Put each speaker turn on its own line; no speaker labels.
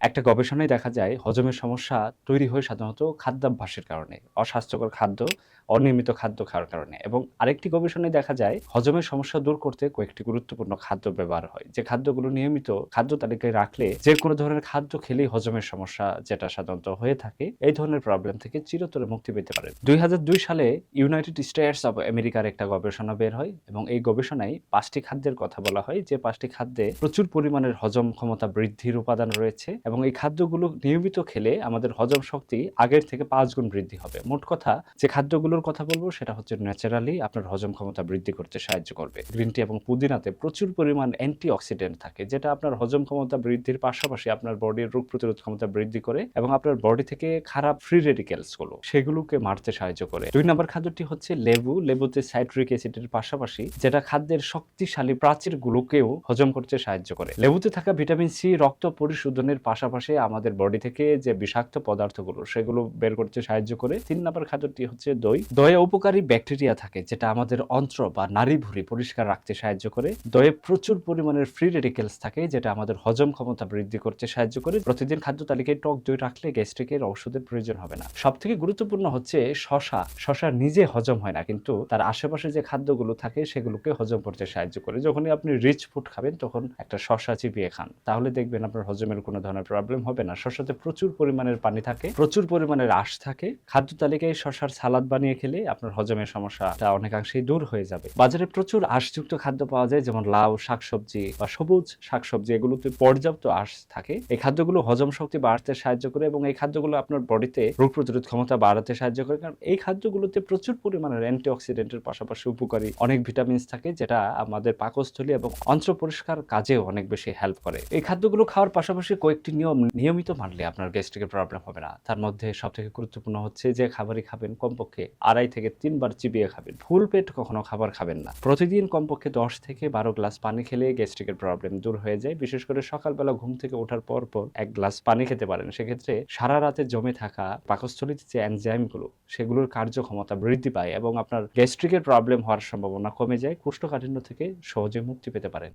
একটা গবেষণায় দেখা যায় হজমের সমস্যা তৈরি হয় সাধারণত খাদ্যাভ্যাসের কারণে, অস্বাস্থ্যকর খাদ্য, অনিয়মিত খাদ্য খাওয়ার কারণে। এবং আরেকটি গবেষণায় দেখা যায় হজমের সমস্যা দূর করতে কয়েকটি গুরুত্বপূর্ণ খাদ্য ব্যবহার হয়, যে খাদ্যগুলো নিয়মিত খাদ্য তালিকায় রাখলে যে কোনো ধরনের খাদ্য খেলেই হজমের সমস্যা যেটা সাধারণত হয়ে থাকে এই ধরনের প্রবলেম থেকে চিরতরে মুক্তি পেতে পারে। 2002 সালে ইউনাইটেড স্টেটস অব আমেরিকার একটা গবেষণা বের হয় এবং এই গবেষণায় 5টি খাদ্যের কথা বলা হয়, যে 5টি খাদ্যে প্রচুর পরিমাণের হজম ক্ষমতা বৃদ্ধির উপাদান রয়েছে এবং এই খাদ্যগুলো নিয়মিত খেলে আমাদের হজম শক্তি আগের থেকে 5 গুণ বৃদ্ধি হবে। মোট কথা, যে খাদ্যগুলোর কথা বলবো সেটা হচ্ছে ন্যাচারালি আপনার হজম ক্ষমতা বৃদ্ধি করতে সাহায্য করবে। গ্রিন টি এবং পুদিনাতে প্রচুর পরিমাণ অ্যান্টিঅক্সিডেন্ট থাকে, যেটা আপনার হজম ক্ষমতা বৃদ্ধির পাশাপাশি আপনার বডির রোগ প্রতিরোধ ক্ষমতা বৃদ্ধি করে এবং আপনার বডি থেকে খারাপ ফ্রি রেডিক্যালস গুলো সেগুলোকে মারতে সাহায্য করে। 2 নম্বর খাদ্যটি হচ্ছে লেবু। লেবুতে সাইট্রিক অ্যাসিডের পাশাপাশি যেটা খাদ্যের শক্তিশালী প্রাচীর গুলোকেও হজম করতে সাহায্য করে। লেবুতে থাকা ভিটামিন সি রক্ত পরিশোধনের পাশাপাশি আমাদের বডি থেকে যে বিষাক্ত পদার্থগুলো সেগুলো বের করতে সাহায্য করে। 3 নম্বর খাদ্যটি হচ্ছে দই। দয়ে উপকারী ব্যাকটেরিয়া থাকে যেটা আমাদের অন্ত্র বা নাড়িভুঁড়ি পরিষ্কার রাখতে সাহায্য করে। দয়ে প্রচুর পরিমাণের ফ্রি রেডিক্যালস থাকে যেটা আমাদের হজম ক্ষমতা বৃদ্ধি করতে সাহায্য করে। প্রতিদিন খাদ্য তালিকায় টক দই রাখলে গ্যাস্ট্রিকের ওষুধের প্রয়োজন হবে না। সবথেকে গুরুত্বপূর্ণ হচ্ছে শসা। শসা নিজে হজম হয় না, কিন্তু তার আশেপাশে যে খাদ্যগুলো থাকে সেগুলোকে হজম করতে সাহায্য করে। যখনই আপনি রিচ ফুড খাবেন তখন একটা শসা চিবিয়ে খান, তাহলে দেখবেন আপনার হজমের কোনো ধরনের প্রবলেম হবে না। শসাতে প্রচুর পরিমাণের পানি থাকে, প্রচুর পরিমাণের আঁশ থাকে। খাদ্য তালিকায় শসার সালাদ বানিয়ে খেলে আপনার হজমের সমস্যাটা অনেকাংশেই দূর হয়ে যাবে। বাজারে প্রচুর আঁশযুক্ত খাদ্য পাওয়া যায়, যেমন লাউ, শাকসবজি বা সবুজ শাকসবজি, এগুলোতে পর্যাপ্ত আঁশ থাকে। এই খাদ্যগুলো হজম শক্তি বাড়াতে সাহায্য করে এবং এই খাদ্যগুলো আপনার বডিতে রোগ প্রতিরোধ ক্ষমতা বাড়াতে সাহায্য করে, কারণ এই খাদ্যগুলোতে প্রচুর পরিমাণের অ্যান্টিঅক্সিডেন্টের পাশাপাশি উপকারী অনেক ভিটামিনস থাকে, যেটা আমাদের পাকস্থলী এবং অন্ত্র পরিষ্কার কাজেও অনেক বেশি হেল্প করে। এই খাদ্যগুলো খাওয়ার পাশাপাশি কয়েকটি নিয়ম নিয়মিত মানলে আপনার গ্যাস্ট্রিকের প্রবলেম হবে না। তার মধ্যে সবথেকে গুরুত্বপূর্ণ হচ্ছে যে খাবারই খাবেন কমপক্ষে 2.5 থেকে 3 বার চিবিয়ে খাবেন। ফুল পেট কখনো খাবার খাবেন না। প্রতিদিন কমপক্ষে 10 থেকে 12 গ্লাস পানি খেলে গ্যাস্ট্রিকের প্রবলেম দূর হয়ে যায়। বিশেষ করে সকালবেলা ঘুম থেকে ওঠার পর 1 গ্লাস পানি খেতে পারেন। সেক্ষেত্রে সারা রাতে জমে থাকা পাকস্থলীতে যে এনজাইমগুলো সেগুলোর কার্যক্ষমতা বৃদ্ধি পায় এবং আপনার গ্যাস্ট্রিকের প্রবলেম হওয়ার সম্ভাবনা কমে যায়। কোষ্ঠকাঠিন্য থেকে সহজে মুক্তি পেতে পারেন।